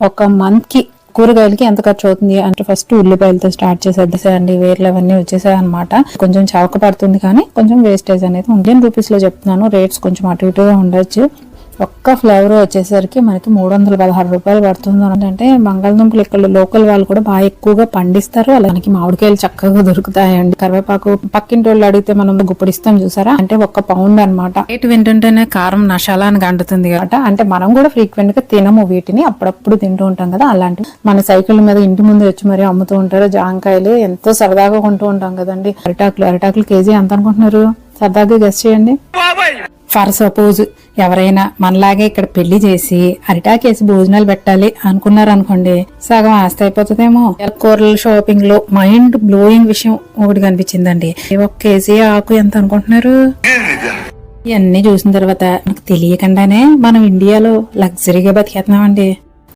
ఒక మంత్ కి కూరగాయలకి ఎంత ఖర్చు అవుతుంది అంటే ఫస్ట్ ఉల్లిపాయలతో స్టార్ట్ చేసేదండి. వేర్లు అవన్నీ వచ్చేసాయి అనమాట. కొంచెం చవక పడుతుంది కానీ కొంచెం వేస్టేజ్ అనేది ఇండియన్ రూపీస్ లో చెప్తున్నాను. రేట్స్ కొంచెం అటు ఇటుగా ఉండొచ్చు. ఒక్క ఫ్లేవర్ వచ్చేసరికి మనకి 316 రూపాయలు పడుతుంది. అంటే బంగాళదుంపలు ఇక్కడ లోకల్ వాళ్ళు కూడా బాగా ఎక్కువగా పండిస్తారు. అలాగే మామిడికాయలు చక్కగా దొరుకుతాయండి. కరివేపాకు పక్కింటి వాళ్ళు అడిగితే మనం గుప్పడిస్తాం చూసారా, అంటే 1 పౌండ్ అనమాట. రేటు వింటుంటేనే కారం నషాలానికి అంటుతుంది కదా. అంటే మనం కూడా ఫ్రీక్వెంట్ గా తినము వీటిని, అప్పుడప్పుడు తింటూ ఉంటాం కదా. అలాంటి మన సైకిల్ మీద ఇంటి ముందు వచ్చి మరీ అమ్ముతూ ఉంటారు. జాంకాయలు ఎంతో సరదాగా కొంటూ ఉంటాం కదండి. అరిటాకులు కేజీ ఎంత అనుకుంటున్నారు? సరదాగా గెస్ చేయండి. ఫర్ సపోజ్ ఎవరైనా మనలాగే ఇక్కడ పెళ్లి చేసి అరిటాకేసి భోజనాలు పెట్టాలి అనుకున్నారు అనుకోండి, సగం ఆస్తి అయిపోతుందేమో. కూరల షాపింగ్ లో మైండ్ బ్లోయింగ్ విషయం ఒకటి కనిపించిందండి. 1 కేజీ ఆకు ఎంత అనుకుంటున్నారు? ఇవన్నీ చూసిన తర్వాత మనకు తెలియకుండానే మనం ఇండియాలో లగ్జరీగా బతికేస్తున్నామండి.